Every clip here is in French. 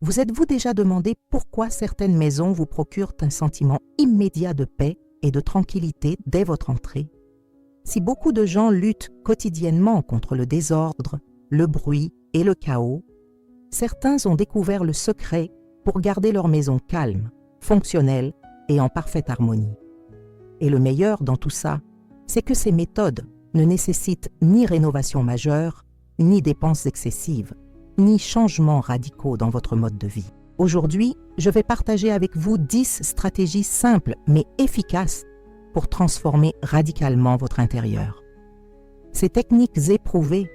Vous êtes-vous déjà demandé pourquoi certaines maisons vous procurent un sentiment immédiat de paix et de tranquillité dès votre entrée? Si beaucoup de gens luttent quotidiennement contre le désordre, le bruit et le chaos, certains ont découvert le secret pour garder leur maison calme, fonctionnelle et en parfaite harmonie. Et le meilleur dans tout ça, c'est que ces méthodes ne nécessitent ni rénovation majeure, ni dépenses excessives, ni changements radicaux dans votre mode de vie. Aujourd'hui, je vais partager avec vous 10 stratégies simples mais efficaces pour transformer radicalement votre intérieur. Ces techniques éprouvées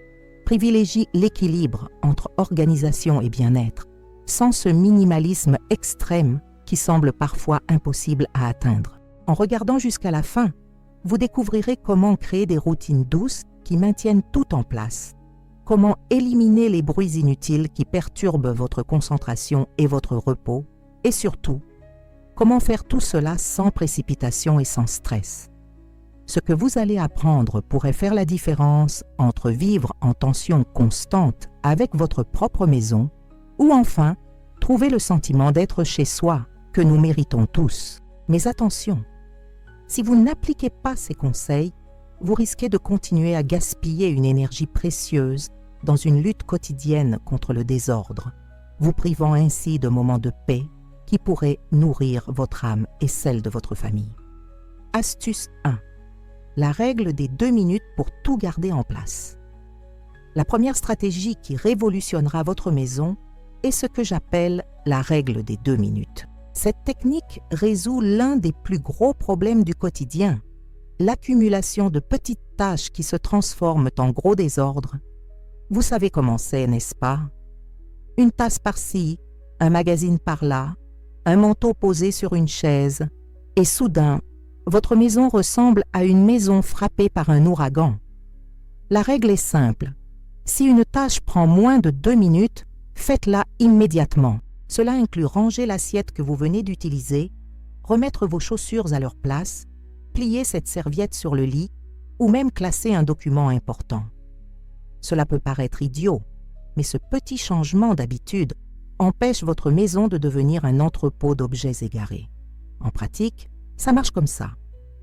privilégient l'équilibre entre organisation et bien-être, sans ce minimalisme extrême qui semble parfois impossible à atteindre. En regardant jusqu'à la fin, vous découvrirez comment créer des routines douces qui maintiennent tout en place, comment éliminer les bruits inutiles qui perturbent votre concentration et votre repos, et surtout, comment faire tout cela sans précipitation et sans stress. Ce que vous allez apprendre pourrait faire la différence entre vivre en tension constante avec votre propre maison ou enfin trouver le sentiment d'être chez soi que nous méritons tous. Mais attention, si vous n'appliquez pas ces conseils, vous risquez de continuer à gaspiller une énergie précieuse dans une lutte quotidienne contre le désordre, vous privant ainsi de moments de paix qui pourraient nourrir votre âme et celle de votre famille. Astuce 1. La règle des 2 minutes pour tout garder en place. La première stratégie qui révolutionnera votre maison est ce que j'appelle la règle des 2 minutes. Cette technique résout l'un des plus gros problèmes du quotidien, l'accumulation de petites tâches qui se transforment en gros désordre. Vous savez comment c'est, n'est-ce pas? Une tasse par-ci, un magazine par-là, un manteau posé sur une chaise, et soudain, votre maison ressemble à une maison frappée par un ouragan. La règle est simple. Si une tâche prend moins de 2 minutes, faites-la immédiatement. Cela inclut ranger l'assiette que vous venez d'utiliser, remettre vos chaussures à leur place, plier cette serviette sur le lit ou même classer un document important. Cela peut paraître idiot, mais ce petit changement d'habitude empêche votre maison de devenir un entrepôt d'objets égarés. En pratique, ça marche comme ça.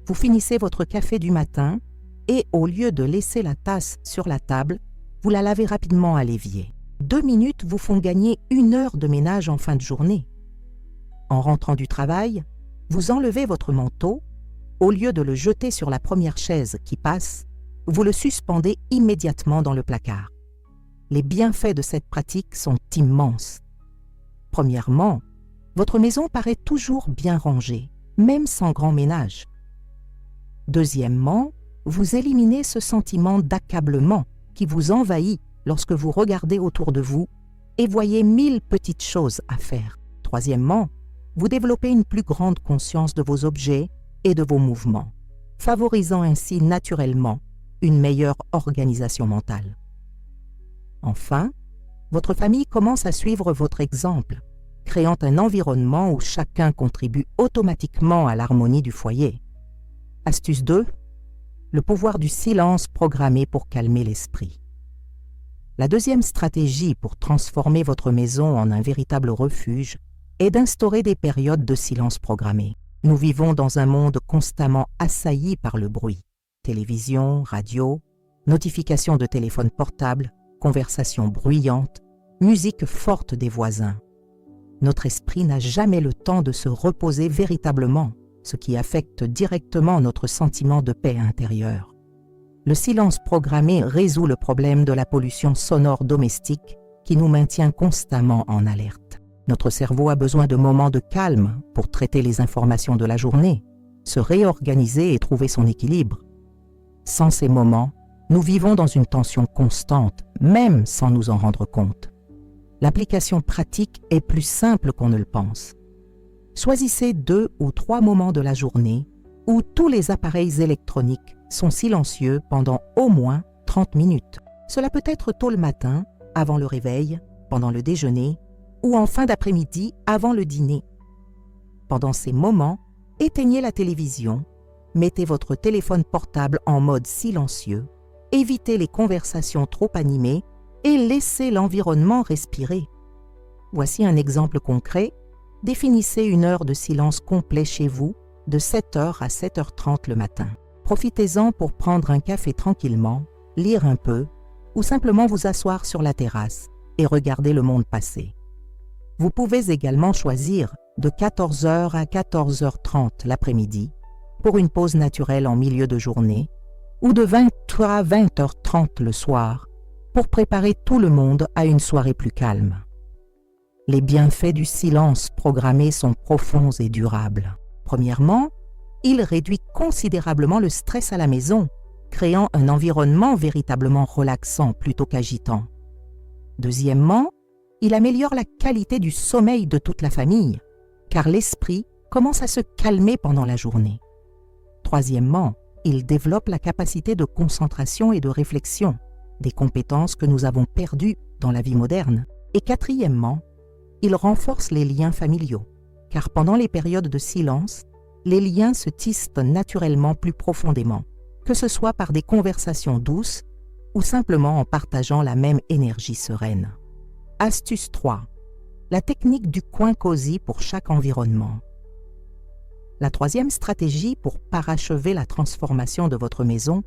Vous finissez votre café du matin et au lieu de laisser la tasse sur la table, vous la lavez rapidement à l'évier. 2 minutes vous font gagner 1 heure de ménage en fin de journée. En rentrant du travail, vous enlevez votre manteau. Au lieu de le jeter sur la première chaise qui passe, vous le suspendez immédiatement dans le placard. Les bienfaits de cette pratique sont immenses. Premièrement, votre maison paraît toujours bien rangée, même sans grand ménage. Deuxièmement, vous éliminez ce sentiment d'accablement qui vous envahit lorsque vous regardez autour de vous et voyez 1000 petites choses à faire. Troisièmement, vous développez une plus grande conscience de vos objets et de vos mouvements, favorisant ainsi naturellement une meilleure organisation mentale. Enfin, votre famille commence à suivre votre exemple, créant un environnement où chacun contribue automatiquement à l'harmonie du foyer. Astuce 2. Le pouvoir du silence programmé pour calmer l'esprit. La deuxième stratégie pour transformer votre maison en un véritable refuge est d'instaurer des périodes de silence programmé. Nous vivons dans un monde constamment assailli par le bruit. Télévision, radio, notifications de téléphone portable, conversations bruyantes, musique forte des voisins. Notre esprit n'a jamais le temps de se reposer véritablement, ce qui affecte directement notre sentiment de paix intérieure. Le silence programmé résout le problème de la pollution sonore domestique qui nous maintient constamment en alerte. Notre cerveau a besoin de moments de calme pour traiter les informations de la journée, se réorganiser et trouver son équilibre. Sans ces moments, nous vivons dans une tension constante, même sans nous en rendre compte. L'application pratique est plus simple qu'on ne le pense. Choisissez 2 ou 3 moments de la journée où tous les appareils électroniques sont silencieux pendant au moins 30 minutes. Cela peut être tôt le matin, avant le réveil, pendant le déjeuner ou en fin d'après-midi avant le dîner. Pendant ces moments, éteignez la télévision, mettez votre téléphone portable en mode silencieux, évitez les conversations trop animées et laissez l'environnement respirer. Voici un exemple concret. Définissez une heure de silence complet chez vous de 7h à 7h30 le matin. Profitez-en pour prendre un café tranquillement, lire un peu ou simplement vous asseoir sur la terrasse et regarder le monde passer. Vous pouvez également choisir de 14h à 14h30 l'après-midi pour une pause naturelle en milieu de journée ou de 20h à 20h30 le soir pour préparer tout le monde à une soirée plus calme. Les bienfaits du silence programmé sont profonds et durables. Premièrement, il réduit considérablement le stress à la maison, créant un environnement véritablement relaxant plutôt qu'agitant. Deuxièmement, il améliore la qualité du sommeil de toute la famille, car l'esprit commence à se calmer pendant la journée. Troisièmement, il développe la capacité de concentration et de réflexion, des compétences que nous avons perdues dans la vie moderne. Et quatrièmement, il renforce les liens familiaux, car pendant les périodes de silence, les liens se tissent naturellement plus profondément, que ce soit par des conversations douces ou simplement en partageant la même énergie sereine. Astuce 3. La technique du coin cosy pour chaque environnement. La troisième stratégie pour parachever la transformation de votre maison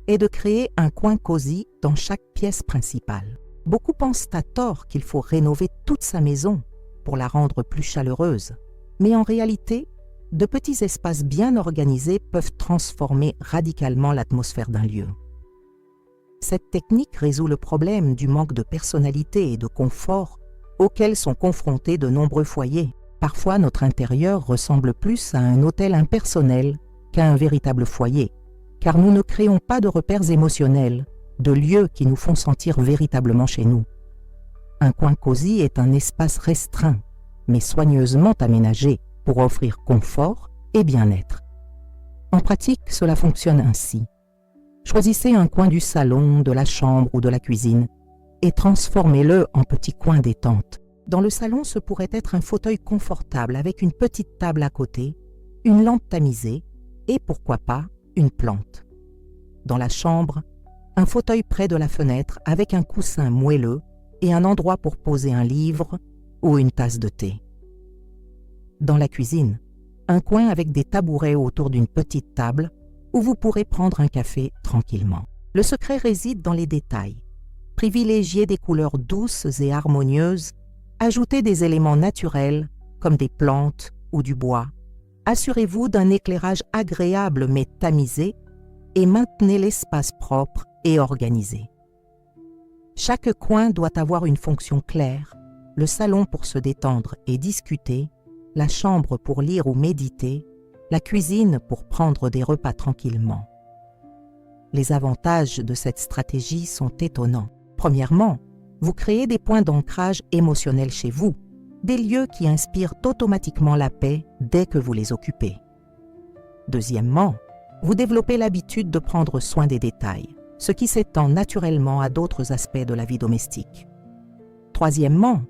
est de créer un coin cosy dans chaque pièce principale. Beaucoup pensent à tort qu'il faut rénover toute sa maison pour la rendre plus chaleureuse, mais en réalité, de petits espaces bien organisés peuvent transformer radicalement l'atmosphère d'un lieu. Cette technique résout le problème du manque de personnalité et de confort auquel sont confrontés de nombreux foyers. Parfois, notre intérieur ressemble plus à un hôtel impersonnel qu'à un véritable foyer, car nous ne créons pas de repères émotionnels, de lieux qui nous font sentir véritablement chez nous. Un coin cosy est un espace restreint, mais soigneusement aménagé pour offrir confort et bien-être. En pratique, cela fonctionne ainsi. Choisissez un coin du salon, de la chambre ou de la cuisine et transformez-le en petit coin détente. Dans le salon, ce pourrait être un fauteuil confortable avec une petite table à côté, une lampe tamisée et, pourquoi pas, une plante. Dans la chambre, un fauteuil près de la fenêtre avec un coussin moelleux et un endroit pour poser un livre ou une tasse de thé. Dans la cuisine, un coin avec des tabourets autour d'une petite table où vous pourrez prendre un café tranquillement. Le secret réside dans les détails. Privilégiez des couleurs douces et harmonieuses, ajoutez des éléments naturels comme des plantes ou du bois. Assurez-vous d'un éclairage agréable mais tamisé et maintenez l'espace propre et organisé. Chaque coin doit avoir une fonction claire, le salon pour se détendre et discuter, la chambre pour lire ou méditer, la cuisine pour prendre des repas tranquillement. Les avantages de cette stratégie sont étonnants. Premièrement, vous créez des points d'ancrage émotionnel chez vous, des lieux qui inspirent automatiquement la paix dès que vous les occupez. Deuxièmement, vous développez l'habitude de prendre soin des détails, ce qui s'étend naturellement à d'autres aspects de la vie domestique. Troisièmement,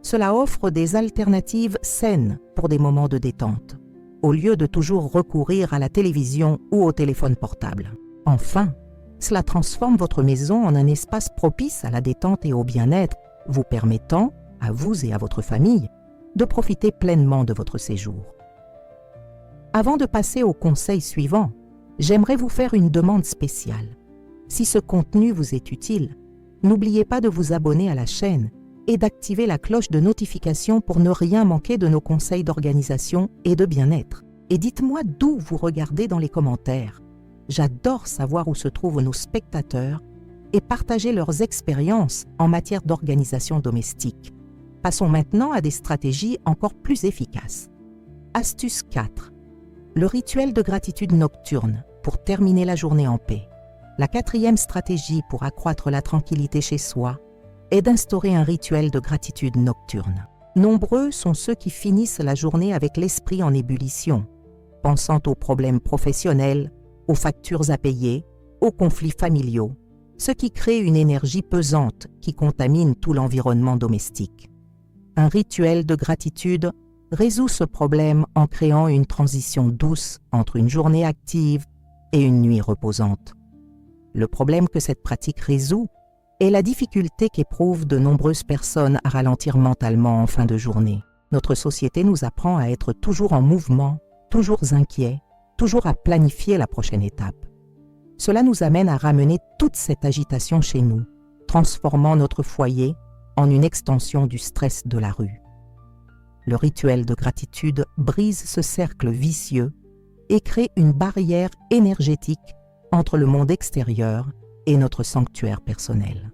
cela offre des alternatives saines pour des moments de détente, au lieu de toujours recourir à la télévision ou au téléphone portable. Enfin, cela transforme votre maison en un espace propice à la détente et au bien-être, vous permettant, à vous et à votre famille, de profiter pleinement de votre séjour. Avant de passer au conseil suivant, j'aimerais vous faire une demande spéciale. Si ce contenu vous est utile, n'oubliez pas de vous abonner à la chaîne et d'activer la cloche de notification pour ne rien manquer de nos conseils d'organisation et de bien-être. Et dites-moi d'où vous regardez dans les commentaires. J'adore savoir où se trouvent nos spectateurs et partager leurs expériences en matière d'organisation domestique. Passons maintenant à des stratégies encore plus efficaces. Astuce 4. Le rituel de gratitude nocturne pour terminer la journée en paix. La quatrième stratégie pour accroître la tranquillité chez soi est d'instaurer un rituel de gratitude nocturne. Nombreux sont ceux qui finissent la journée avec l'esprit en ébullition, pensant aux problèmes professionnels, aux factures à payer, aux conflits familiaux, ce qui crée une énergie pesante qui contamine tout l'environnement domestique. Un rituel de gratitude résout ce problème en créant une transition douce entre une journée active et une nuit reposante. Le problème que cette pratique résout est la difficulté qu'éprouvent de nombreuses personnes à ralentir mentalement en fin de journée. Notre société nous apprend à être toujours en mouvement, toujours inquiets, toujours à planifier la prochaine étape. Cela nous amène à ramener toute cette agitation chez nous, transformant notre foyer en une extension du stress de la rue. Le rituel de gratitude brise ce cercle vicieux et crée une barrière énergétique entre le monde extérieur et notre sanctuaire personnel.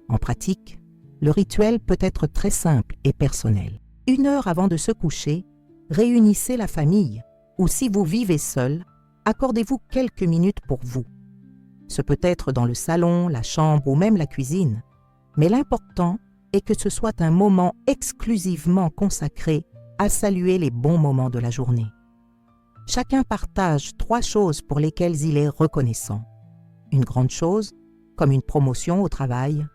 En pratique, le rituel peut être très simple et personnel. 1 heure avant de se coucher, réunissez la famille ou si vous vivez seul, accordez-vous quelques minutes pour vous. Ce peut être dans le salon, la chambre ou même la cuisine, mais l'important est que ce soit un moment exclusivement consacré à saluer les bons moments de la journée. Chacun partage 3 choses pour lesquelles il est reconnaissant. Une grande chose, comme une promotion au travail,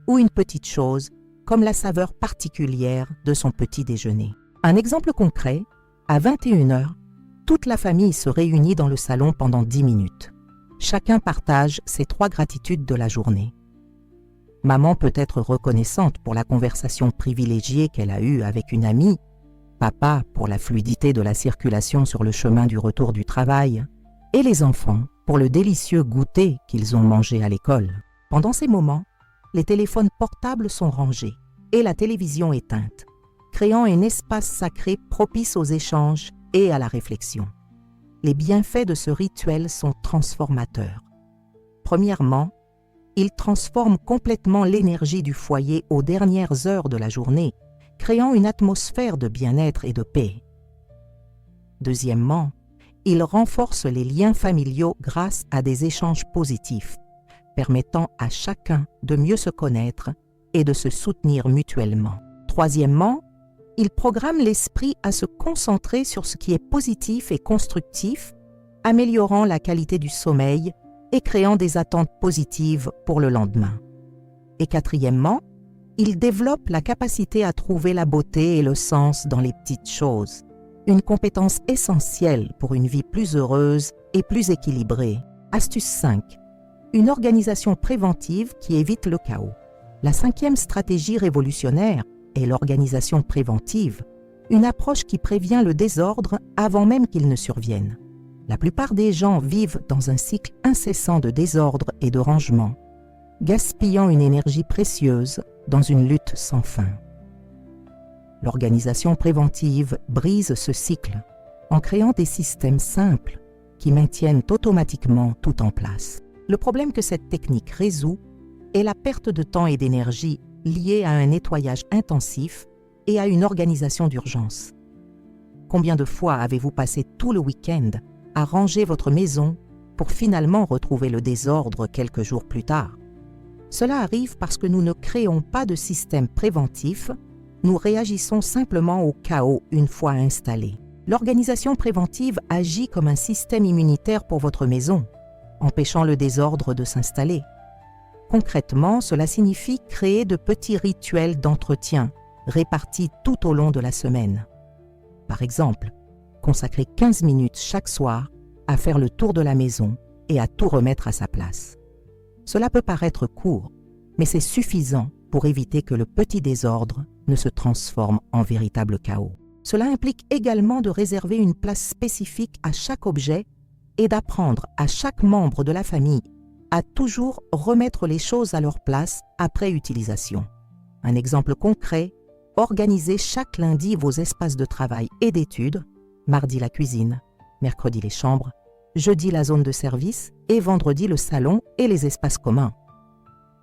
ou une petite chose, comme la saveur particulière de son petit déjeuner. Un exemple concret, à 21 heures, toute la famille se réunit dans le salon pendant 10 minutes. Chacun partage ses 3 gratitudes de la journée. Maman peut être reconnaissante pour la conversation privilégiée qu'elle a eue avec une amie, papa pour la fluidité de la circulation sur le chemin du retour du travail, et les enfants pour le délicieux goûter qu'ils ont mangé à l'école. Pendant ces moments, les téléphones portables sont rangés et la télévision éteinte, créant un espace sacré propice aux échanges et à la réflexion. Les bienfaits de ce rituel sont transformateurs. Premièrement, il transforme complètement l'énergie du foyer aux dernières heures de la journée, créant une atmosphère de bien-être et de paix. Deuxièmement, il renforce les liens familiaux grâce à des échanges positifs, permettant à chacun de mieux se connaître et de se soutenir mutuellement. Troisièmement, il programme l'esprit à se concentrer sur ce qui est positif et constructif, améliorant la qualité du sommeil et créant des attentes positives pour le lendemain. Et quatrièmement, il développe la capacité à trouver la beauté et le sens dans les petites choses, une compétence essentielle pour une vie plus heureuse et plus équilibrée. Astuce 5. Une organisation préventive qui évite le chaos. La 5e stratégie révolutionnaire est l'organisation préventive, une approche qui prévient le désordre avant même qu'il ne survienne. La plupart des gens vivent dans un cycle incessant de désordre et de rangement, gaspillant une énergie précieuse dans une lutte sans fin. L'organisation préventive brise ce cycle en créant des systèmes simples qui maintiennent automatiquement tout en place. Le problème que cette technique résout est la perte de temps et d'énergie liée à un nettoyage intensif et à une organisation d'urgence. Combien de fois avez-vous passé tout le week-end à ranger votre maison pour finalement retrouver le désordre quelques jours plus tard? Cela arrive parce que nous ne créons pas de système préventif, nous réagissons simplement au chaos une fois installé. L'organisation préventive agit comme un système immunitaire pour votre maison, empêchant le désordre de s'installer. Concrètement, cela signifie créer de petits rituels d'entretien répartis tout au long de la semaine. Par exemple, consacrer 15 minutes chaque soir à faire le tour de la maison et à tout remettre à sa place. Cela peut paraître court, mais c'est suffisant pour éviter que le petit désordre ne se transforme en véritable chaos. Cela implique également de réserver une place spécifique à chaque objet et d'apprendre à chaque membre de la famille à toujours remettre les choses à leur place après utilisation. Un exemple concret, organisez chaque lundi vos espaces de travail et d'études, mardi la cuisine, mercredi les chambres, jeudi la zone de service et vendredi le salon et les espaces communs.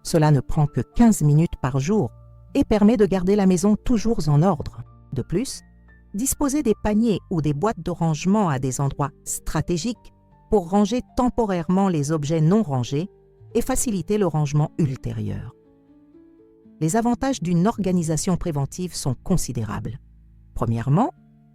Cela ne prend que 15 minutes par jour et permet de garder la maison toujours en ordre. De plus, disposez des paniers ou des boîtes de rangement à des endroits stratégiques pour ranger temporairement les objets non rangés et faciliter le rangement ultérieur. Les avantages d'une organisation préventive sont considérables. Premièrement,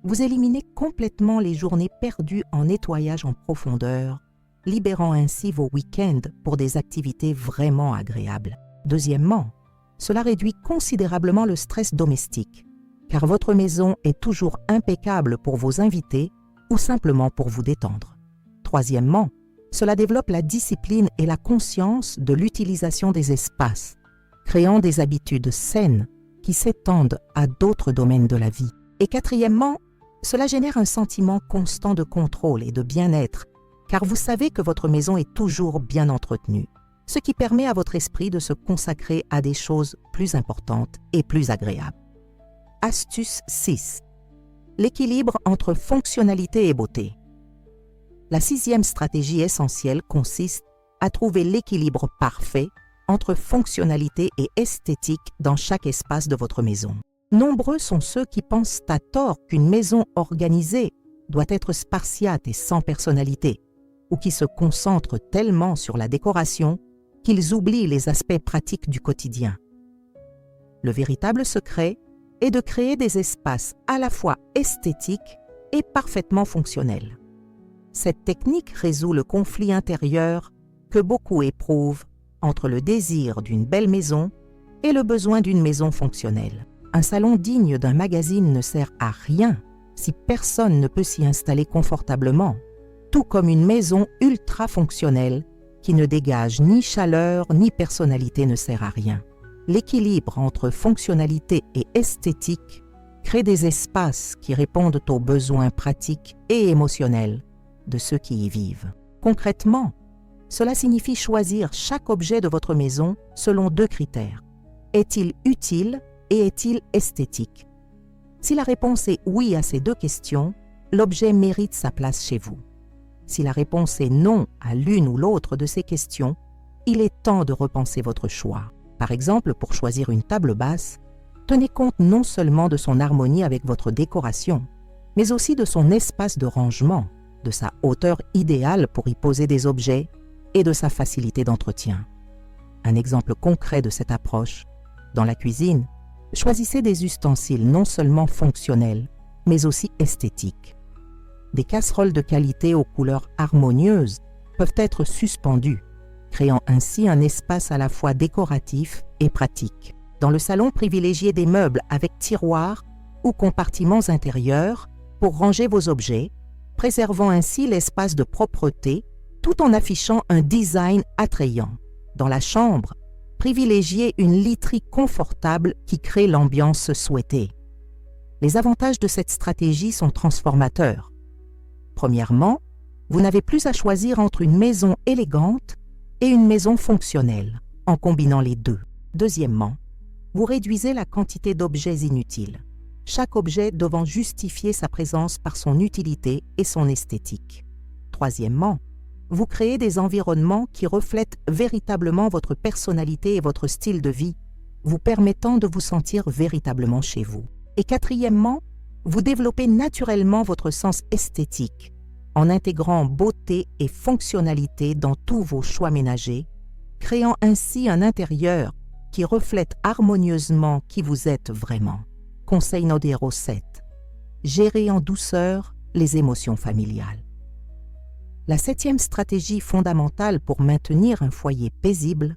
vous éliminez complètement les journées perdues en nettoyage en profondeur, libérant ainsi vos week-ends pour des activités vraiment agréables. Deuxièmement, cela réduit considérablement le stress domestique, car votre maison est toujours impeccable pour vos invités ou simplement pour vous détendre. Troisièmement, Cela développe la discipline et la conscience de l'utilisation des espaces, créant des habitudes saines qui s'étendent à d'autres domaines de la vie. Et quatrièmement, cela génère un sentiment constant de contrôle et de bien-être, car vous savez que votre maison est toujours bien entretenue, ce qui permet à votre esprit de se consacrer à des choses plus importantes et plus agréables. Astuce 6. L'équilibre entre fonctionnalité et beauté. La 6e stratégie essentielle consiste à trouver l'équilibre parfait entre fonctionnalité et esthétique dans chaque espace de votre maison. Nombreux sont ceux qui pensent à tort qu'une maison organisée doit être spartiate et sans personnalité, ou qui se concentrent tellement sur la décoration qu'ils oublient les aspects pratiques du quotidien. Le véritable secret est de créer des espaces à la fois esthétiques et parfaitement fonctionnels. Cette technique résout le conflit intérieur que beaucoup éprouvent entre le désir d'une belle maison et le besoin d'une maison fonctionnelle. Un salon digne d'un magazine ne sert à rien si personne ne peut s'y installer confortablement, tout comme une maison ultra fonctionnelle qui ne dégage ni chaleur ni personnalité ne sert à rien. L'équilibre entre fonctionnalité et esthétique crée des espaces qui répondent aux besoins pratiques et émotionnels de ceux qui y vivent. Concrètement, cela signifie choisir chaque objet de votre maison selon 2 critères. Est-il utile et est-il esthétique? Si la réponse est oui à ces 2 questions, l'objet mérite sa place chez vous. Si la réponse est non à l'une ou l'autre de ces questions, il est temps de repenser votre choix. Par exemple, pour choisir une table basse, tenez compte non seulement de son harmonie avec votre décoration, mais aussi de son espace de rangement, de sa hauteur idéale pour y poser des objets et de sa facilité d'entretien. Un exemple concret de cette approche, dans la cuisine, choisissez des ustensiles non seulement fonctionnels, mais aussi esthétiques. Des casseroles de qualité aux couleurs harmonieuses peuvent être suspendues, créant ainsi un espace à la fois décoratif et pratique. Dans le salon, privilégiez des meubles avec tiroirs ou compartiments intérieurs pour ranger vos objets, préservant ainsi l'espace de propreté tout en affichant un design attrayant. Dans la chambre, privilégiez une literie confortable qui crée l'ambiance souhaitée. Les avantages de cette stratégie sont transformateurs. Premièrement, vous n'avez plus à choisir entre une maison élégante et une maison fonctionnelle, en combinant les 2. Deuxièmement, vous réduisez la quantité d'objets inutiles, chaque objet devant justifier sa présence par son utilité et son esthétique. Troisièmement, vous créez des environnements qui reflètent véritablement votre personnalité et votre style de vie, vous permettant de vous sentir véritablement chez vous. Et quatrièmement, vous développez naturellement votre sens esthétique en intégrant beauté et fonctionnalité dans tous vos choix ménagers, créant ainsi un intérieur qui reflète harmonieusement qui vous êtes vraiment. Conseil numéro 7. Gérez en douceur les émotions familiales. La 7e stratégie fondamentale pour maintenir un foyer paisible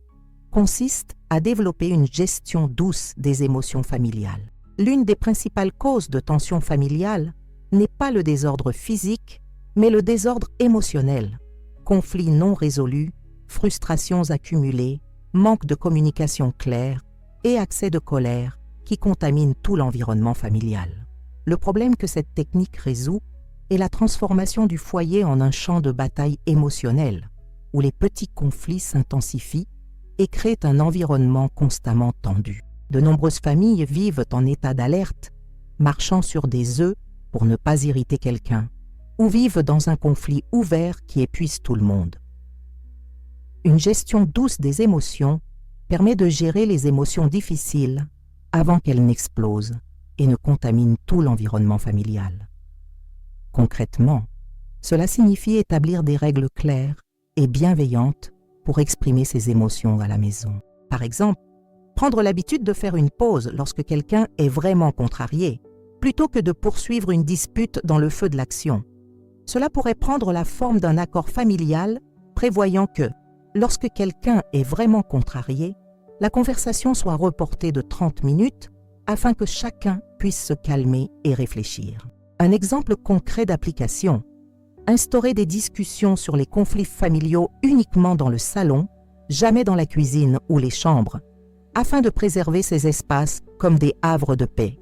consiste à développer une gestion douce des émotions familiales. L'une des principales causes de tension familiale n'est pas le désordre physique, mais le désordre émotionnel, conflits non résolus, frustrations accumulées, manque de communication claire et accès de colère qui contaminent tout l'environnement familial. Le problème que cette technique résout est la transformation du foyer en un champ de bataille émotionnel, où les petits conflits s'intensifient et créent un environnement constamment tendu. De nombreuses familles vivent en état d'alerte, marchant sur des œufs pour ne pas irriter quelqu'un, ou vivent dans un conflit ouvert qui épuise tout le monde. Une gestion douce des émotions permet de gérer les émotions difficiles avant qu'elles n'explosent et ne contaminent tout l'environnement familial. Concrètement, cela signifie établir des règles claires et bienveillantes pour exprimer ses émotions à la maison. Par exemple, prendre l'habitude de faire une pause lorsque quelqu'un est vraiment contrarié, plutôt que de poursuivre une dispute dans le feu de l'action. Cela pourrait prendre la forme d'un accord familial prévoyant que, lorsque quelqu'un est vraiment contrarié, la conversation soit reportée de 30 minutes afin que chacun puisse se calmer et réfléchir. Un exemple concret d'application. Instaurez des discussions sur les conflits familiaux uniquement dans le salon, jamais dans la cuisine ou les chambres, afin de préserver ces espaces comme des havres de paix.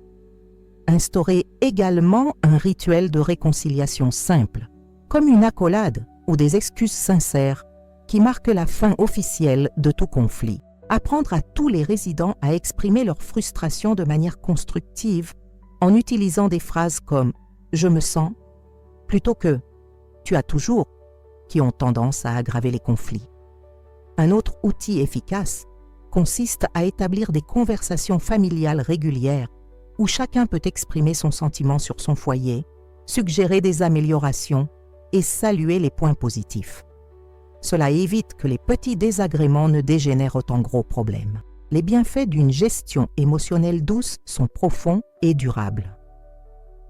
Instaurez également un rituel de réconciliation simple, comme une accolade ou des excuses sincères qui marquent la fin officielle de tout conflit. Apprendre à tous les résidents à exprimer leur frustration de manière constructive en utilisant des phrases comme « je me sens » plutôt que « tu as toujours » qui ont tendance à aggraver les conflits. Un autre outil efficace consiste à établir des conversations familiales régulières où chacun peut exprimer son sentiment sur son foyer, suggérer des améliorations et saluer les points positifs. Cela évite que les petits désagréments ne dégénèrent en gros problèmes. Les bienfaits d'une gestion émotionnelle douce sont profonds et durables.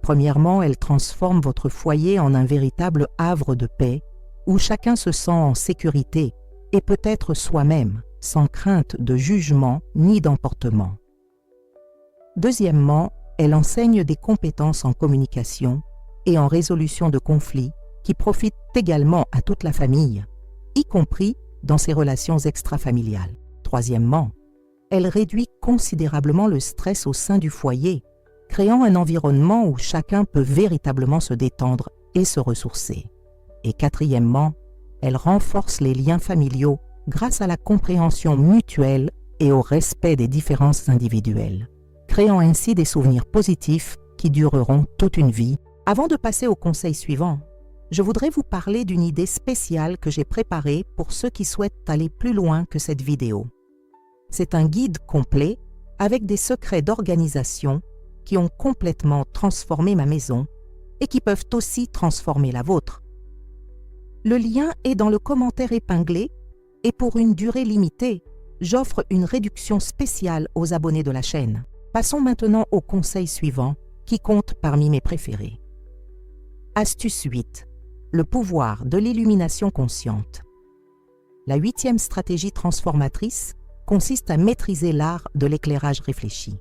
Premièrement, elle transforme votre foyer en un véritable havre de paix où chacun se sent en sécurité et peut être soi-même, sans crainte de jugement ni d'emportement. Deuxièmement, elle enseigne des compétences en communication et en résolution de conflits qui profitent également à toute la famille, y compris dans ses relations extrafamiliales. Troisièmement, elle réduit considérablement le stress au sein du foyer, créant un environnement où chacun peut véritablement se détendre et se ressourcer. Et quatrièmement, elle renforce les liens familiaux grâce à la compréhension mutuelle et au respect des différences individuelles, créant ainsi des souvenirs positifs qui dureront toute une vie. Avant de passer au conseil suivant, je voudrais vous parler d'une idée spéciale que j'ai préparée pour ceux qui souhaitent aller plus loin que cette vidéo. C'est un guide complet avec des secrets d'organisation qui ont complètement transformé ma maison et qui peuvent aussi transformer la vôtre. Le lien est dans le commentaire épinglé et pour une durée limitée, j'offre une réduction spéciale aux abonnés de la chaîne. Passons maintenant au conseil suivant qui compte parmi mes préférés. Astuce 8. Le pouvoir de l'illumination consciente. La 8e stratégie transformatrice consiste à maîtriser l'art de l'éclairage réfléchi.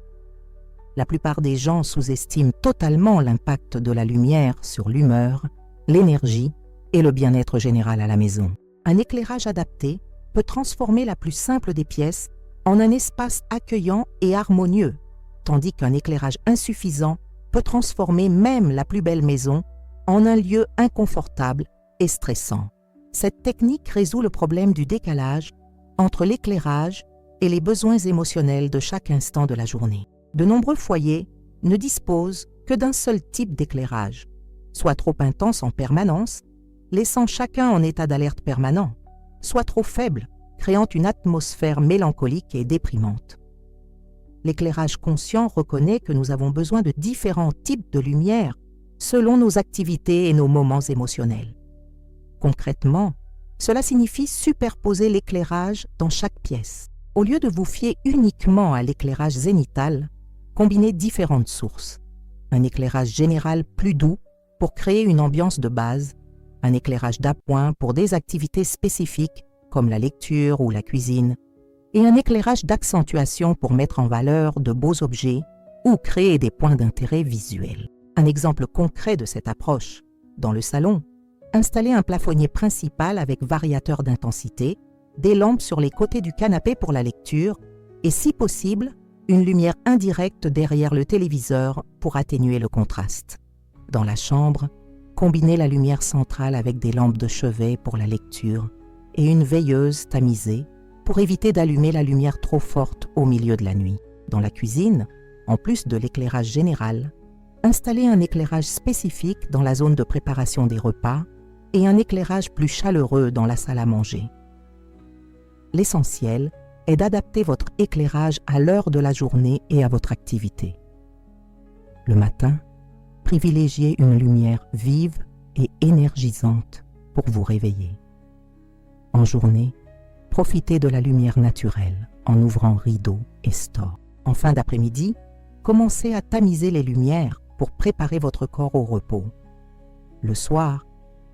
La plupart des gens sous-estiment totalement l'impact de la lumière sur l'humeur, l'énergie et le bien-être général à la maison. Un éclairage adapté peut transformer la plus simple des pièces en un espace accueillant et harmonieux, tandis qu'un éclairage insuffisant peut transformer même la plus belle maison en un lieu inconfortable et stressant. Cette technique résout le problème du décalage entre l'éclairage et les besoins émotionnels de chaque instant de la journée. De nombreux foyers ne disposent que d'un seul type d'éclairage, soit trop intense en permanence, laissant chacun en état d'alerte permanent, soit trop faible, créant une atmosphère mélancolique et déprimante. L'éclairage conscient reconnaît que nous avons besoin de différents types de lumière selon nos activités et nos moments émotionnels. Concrètement, cela signifie superposer l'éclairage dans chaque pièce. Au lieu de vous fier uniquement à l'éclairage zénital, combinez différentes sources. Un éclairage général plus doux pour créer une ambiance de base, un éclairage d'appoint pour des activités spécifiques comme la lecture ou la cuisine, et un éclairage d'accentuation pour mettre en valeur de beaux objets ou créer des points d'intérêt visuels. Un exemple concret de cette approche, dans le salon, installez un plafonnier principal avec variateur d'intensité, des lampes sur les côtés du canapé pour la lecture et, si possible, une lumière indirecte derrière le téléviseur pour atténuer le contraste. Dans la chambre, combinez la lumière centrale avec des lampes de chevet pour la lecture et une veilleuse tamisée pour éviter d'allumer la lumière trop forte au milieu de la nuit. Dans la cuisine, en plus de l'éclairage général, installez un éclairage spécifique dans la zone de préparation des repas et un éclairage plus chaleureux dans la salle à manger. L'essentiel est d'adapter votre éclairage à l'heure de la journée et à votre activité. Le matin, privilégiez une lumière vive et énergisante pour vous réveiller. En journée, profitez de la lumière naturelle en ouvrant rideaux et stores. En fin d'après-midi, commencez à tamiser les lumières pour préparer votre corps au repos. Le soir,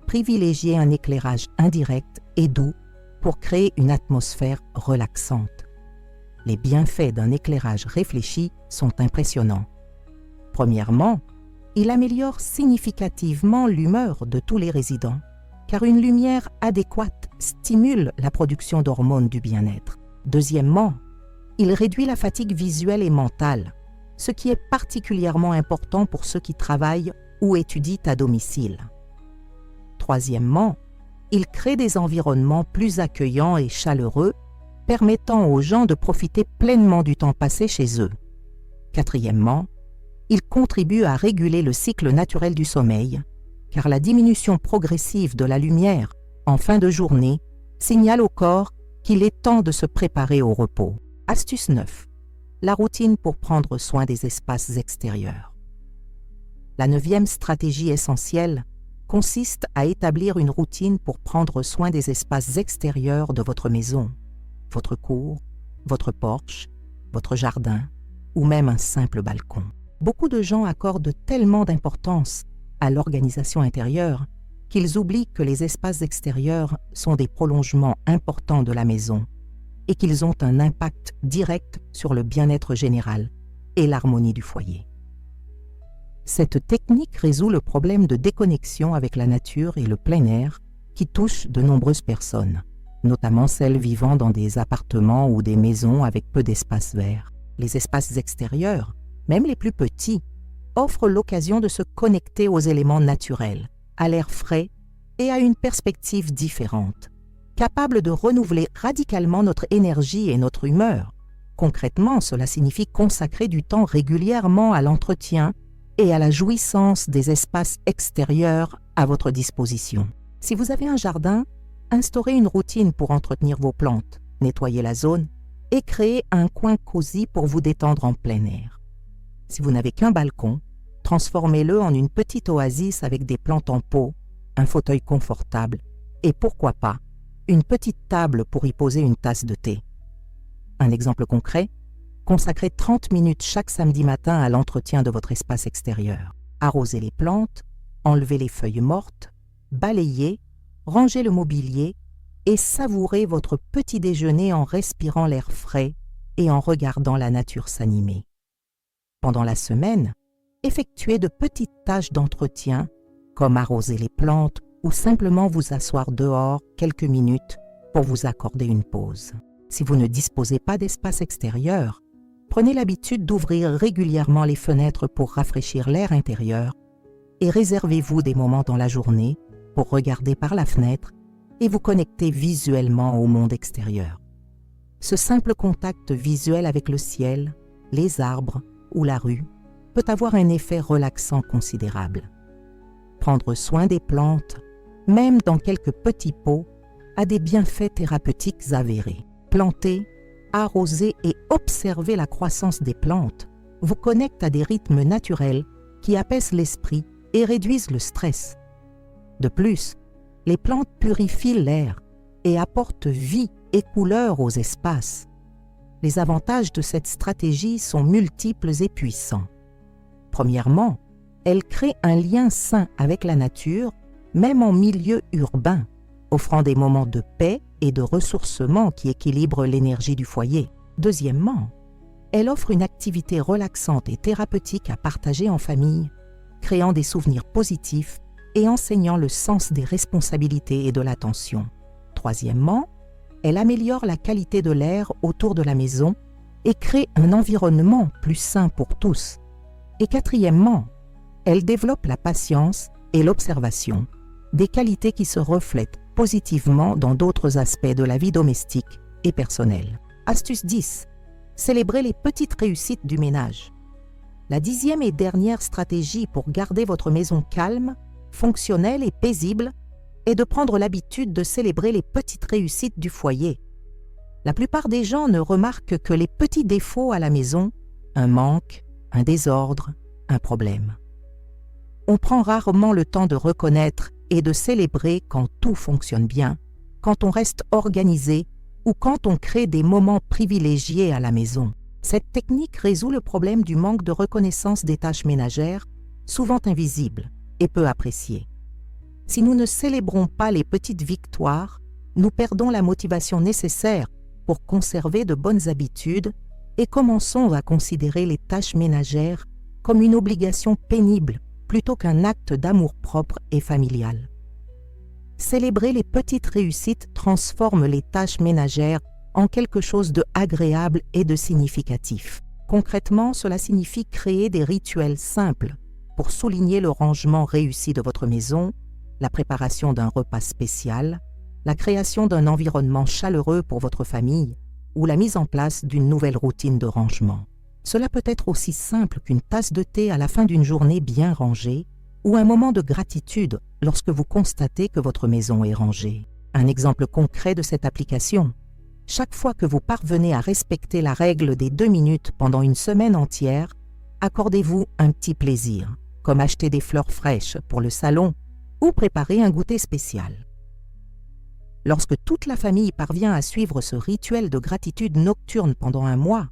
privilégiez un éclairage indirect et doux pour créer une atmosphère relaxante. Les bienfaits d'un éclairage réfléchi sont impressionnants. Premièrement, il améliore significativement l'humeur de tous les résidents, car une lumière adéquate stimule la production d'hormones du bien-être. Deuxièmement, il réduit la fatigue visuelle et mentale, ce qui est particulièrement important pour ceux qui travaillent ou étudient à domicile. Troisièmement, il crée des environnements plus accueillants et chaleureux, permettant aux gens de profiter pleinement du temps passé chez eux. Quatrièmement, il contribue à réguler le cycle naturel du sommeil, car la diminution progressive de la lumière en fin de journée signale au corps qu'il est temps de se préparer au repos. Astuce 9. La routine pour prendre soin des espaces extérieurs. La 9e stratégie essentielle consiste à établir une routine pour prendre soin des espaces extérieurs de votre maison, votre cour, votre porche, votre jardin ou même un simple balcon. Beaucoup de gens accordent tellement d'importance à l'organisation intérieure qu'ils oublient que les espaces extérieurs sont des prolongements importants de la maison et qu'ils ont un impact direct sur le bien-être général et l'harmonie du foyer. Cette technique résout le problème de déconnexion avec la nature et le plein air qui touche de nombreuses personnes, notamment celles vivant dans des appartements ou des maisons avec peu d'espace vert. Les espaces extérieurs, même les plus petits, offrent l'occasion de se connecter aux éléments naturels, à l'air frais et à une perspective différente, capable de renouveler radicalement notre énergie et notre humeur. Concrètement, cela signifie consacrer du temps régulièrement à l'entretien et à la jouissance des espaces extérieurs à votre disposition. Si vous avez un jardin, instaurez une routine pour entretenir vos plantes, nettoyer la zone et créer un coin cosy pour vous détendre en plein air. Si vous n'avez qu'un balcon, transformez-le en une petite oasis avec des plantes en pot, un fauteuil confortable et pourquoi pas, une petite table pour y poser une tasse de thé. Un exemple concret, consacrez 30 minutes chaque samedi matin à l'entretien de votre espace extérieur. Arrosez les plantes, enlevez les feuilles mortes, balayez, rangez le mobilier et savourez votre petit déjeuner en respirant l'air frais et en regardant la nature s'animer. Pendant la semaine, effectuez de petites tâches d'entretien, comme arroser les plantes ou simplement vous asseoir dehors quelques minutes pour vous accorder une pause. Si vous ne disposez pas d'espace extérieur, prenez l'habitude d'ouvrir régulièrement les fenêtres pour rafraîchir l'air intérieur et réservez-vous des moments dans la journée pour regarder par la fenêtre et vous connecter visuellement au monde extérieur. Ce simple contact visuel avec le ciel, les arbres ou la rue peut avoir un effet relaxant considérable. Prendre soin des plantes, même dans quelques petits pots, a des bienfaits thérapeutiques avérés. Planter, arroser et observer la croissance des plantes vous connecte à des rythmes naturels qui apaisent l'esprit et réduisent le stress. De plus, les plantes purifient l'air et apportent vie et couleur aux espaces. Les avantages de cette stratégie sont multiples et puissants. Premièrement, elle crée un lien sain avec la nature, même en milieu urbain, offrant des moments de paix et de ressourcement qui équilibrent l'énergie du foyer. Deuxièmement, elle offre une activité relaxante et thérapeutique à partager en famille, créant des souvenirs positifs et enseignant le sens des responsabilités et de l'attention. Troisièmement, elle améliore la qualité de l'air autour de la maison et crée un environnement plus sain pour tous. Et quatrièmement, elle développe la patience et l'observation, des qualités qui se reflètent positivement dans d'autres aspects de la vie domestique et personnelle. Astuce 10. Célébrez les petites réussites du ménage. La 10e et dernière stratégie pour garder votre maison calme, fonctionnelle et paisible est de prendre l'habitude de célébrer les petites réussites du foyer. La plupart des gens ne remarquent que les petits défauts à la maison, un manque, un désordre, un problème. On prend rarement le temps de reconnaître et de célébrer quand tout fonctionne bien, quand on reste organisé ou quand on crée des moments privilégiés à la maison. Cette technique résout le problème du manque de reconnaissance des tâches ménagères, souvent invisibles et peu appréciées. Si nous ne célébrons pas les petites victoires, nous perdons la motivation nécessaire pour conserver de bonnes habitudes et commençons à considérer les tâches ménagères comme une obligation pénible plutôt qu'un acte d'amour-propre et familial. Célébrer les petites réussites transforme les tâches ménagères en quelque chose de agréable et de significatif. Concrètement, cela signifie créer des rituels simples pour souligner le rangement réussi de votre maison, la préparation d'un repas spécial, la création d'un environnement chaleureux pour votre famille ou la mise en place d'une nouvelle routine de rangement. Cela peut être aussi simple qu'une tasse de thé à la fin d'une journée bien rangée ou un moment de gratitude lorsque vous constatez que votre maison est rangée. Un exemple concret de cette application: chaque fois que vous parvenez à respecter la règle des 2 minutes pendant une semaine entière, accordez-vous un petit plaisir, comme acheter des fleurs fraîches pour le salon ou préparer un goûter spécial. Lorsque toute la famille parvient à suivre ce rituel de gratitude nocturne pendant un mois,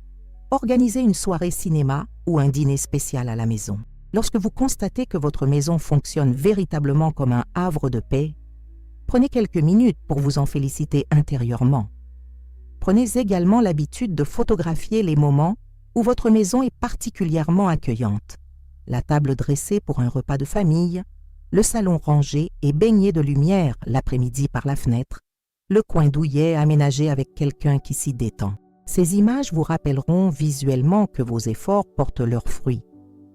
organisez une soirée cinéma ou un dîner spécial à la maison. Lorsque vous constatez que votre maison fonctionne véritablement comme un havre de paix, prenez quelques minutes pour vous en féliciter intérieurement. Prenez également l'habitude de photographier les moments où votre maison est particulièrement accueillante. La table dressée pour un repas de famille, le salon rangé et baigné de lumière l'après-midi par la fenêtre, le coin douillet aménagé avec quelqu'un qui s'y détend. Ces images vous rappelleront visuellement que vos efforts portent leurs fruits.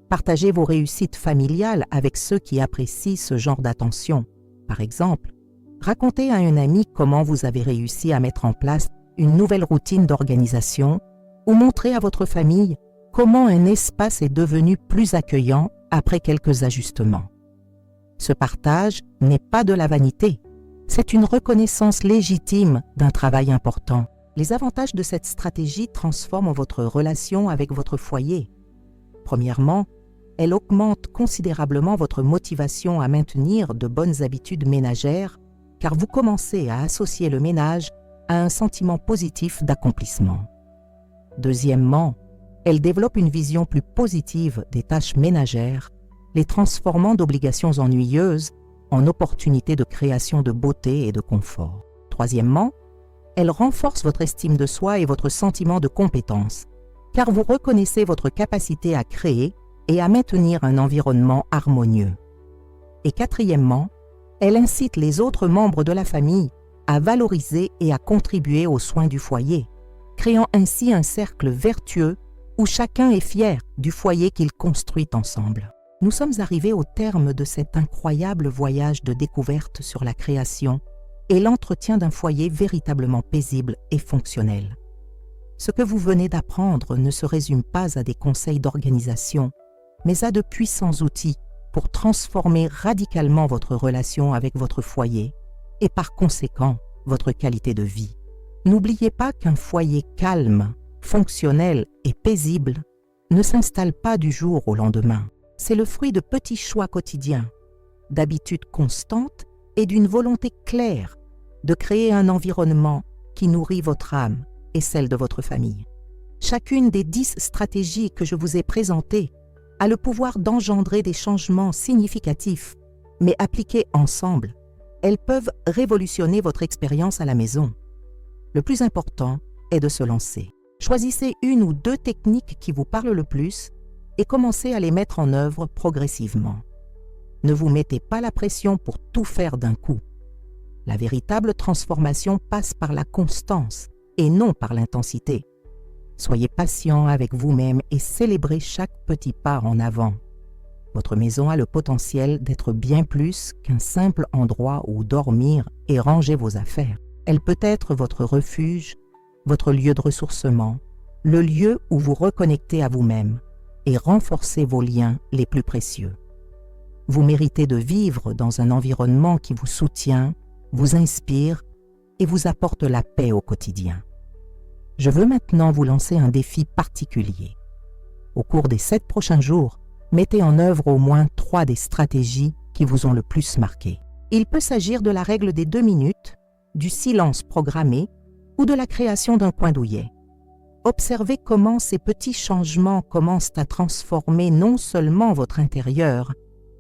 Partagez vos réussites familiales avec ceux qui apprécient ce genre d'attention. Par exemple, racontez à un ami comment vous avez réussi à mettre en place une nouvelle routine d'organisation ou montrez à votre famille comment un espace est devenu plus accueillant après quelques ajustements. Ce partage n'est pas de la vanité, c'est une reconnaissance légitime d'un travail important. Les avantages de cette stratégie transforment votre relation avec votre foyer. Premièrement, elle augmente considérablement votre motivation à maintenir de bonnes habitudes ménagères, car vous commencez à associer le ménage à un sentiment positif d'accomplissement. Deuxièmement, elle développe une vision plus positive des tâches ménagères, les transformant d'obligations ennuyeuses en opportunités de création de beauté et de confort. Troisièmement, elle renforce votre estime de soi et votre sentiment de compétence, car vous reconnaissez votre capacité à créer et à maintenir un environnement harmonieux. Et quatrièmement, elle incite les autres membres de la famille à valoriser et à contribuer aux soins du foyer, créant ainsi un cercle vertueux où chacun est fier du foyer qu'il construit ensemble. Nous sommes arrivés au terme de cet incroyable voyage de découverte sur la création et l'entretien d'un foyer véritablement paisible et fonctionnel. Ce que vous venez d'apprendre ne se résume pas à des conseils d'organisation, mais à de puissants outils pour transformer radicalement votre relation avec votre foyer et par conséquent votre qualité de vie. N'oubliez pas qu'un foyer calme, fonctionnel et paisible ne s'installe pas du jour au lendemain. C'est le fruit de petits choix quotidiens, d'habitudes constantes et d'une volonté claire de créer un environnement qui nourrit votre âme et celle de votre famille. Chacune des 10 stratégies que je vous ai présentées a le pouvoir d'engendrer des changements significatifs, mais appliquées ensemble, elles peuvent révolutionner votre expérience à la maison. Le plus important est de se lancer. Choisissez une ou 2 techniques qui vous parlent le plus et commencez à les mettre en œuvre progressivement. Ne vous mettez pas la pression pour tout faire d'un coup. La véritable transformation passe par la constance et non par l'intensité. Soyez patient avec vous-même et célébrez chaque petit pas en avant. Votre maison a le potentiel d'être bien plus qu'un simple endroit où dormir et ranger vos affaires. Elle peut être votre refuge, votre lieu de ressourcement, le lieu où vous reconnectez à vous-même et renforcez vos liens les plus précieux. Vous méritez de vivre dans un environnement qui vous soutient, vous inspire et vous apporte la paix au quotidien. Je veux maintenant vous lancer un défi particulier. Au cours des 7 prochains jours, mettez en œuvre au moins 3 des stratégies qui vous ont le plus marqué. Il peut s'agir de la règle des 2 minutes, du silence programmé ou de la création d'un coin douillet. Observez comment ces petits changements commencent à transformer non seulement votre intérieur,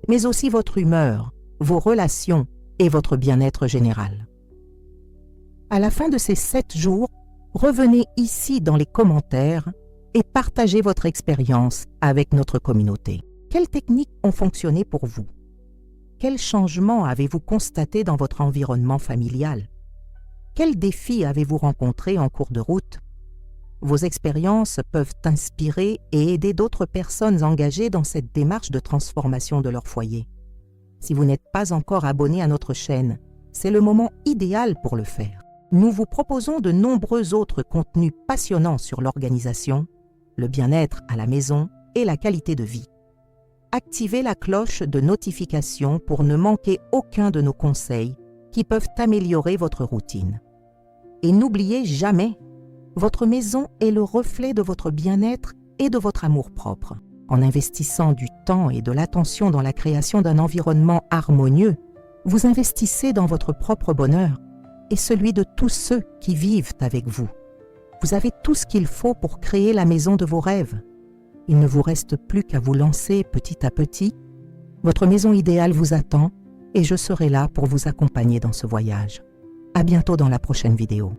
mais aussi votre humeur, vos relations et votre bien-être général. À la fin de ces 7 jours, revenez ici dans les commentaires et partagez votre expérience avec notre communauté. Quelles techniques ont fonctionné pour vous? Quels changements avez-vous constatés dans votre environnement familial? Quels défis avez-vous rencontrés en cours de route? Vos expériences peuvent inspirer et aider d'autres personnes engagées dans cette démarche de transformation de leur foyer. Si vous n'êtes pas encore abonné à notre chaîne, c'est le moment idéal pour le faire. Nous vous proposons de nombreux autres contenus passionnants sur l'organisation, le bien-être à la maison et la qualité de vie. Activez la cloche de notification pour ne manquer aucun de nos conseils qui peuvent améliorer votre routine. Et n'oubliez jamais, votre maison est le reflet de votre bien-être et de votre amour-propre. En investissant du temps et de l'attention dans la création d'un environnement harmonieux, vous investissez dans votre propre bonheur et celui de tous ceux qui vivent avec vous. Vous avez tout ce qu'il faut pour créer la maison de vos rêves. Il ne vous reste plus qu'à vous lancer petit à petit. Votre maison idéale vous attend et je serai là pour vous accompagner dans ce voyage. À bientôt dans la prochaine vidéo.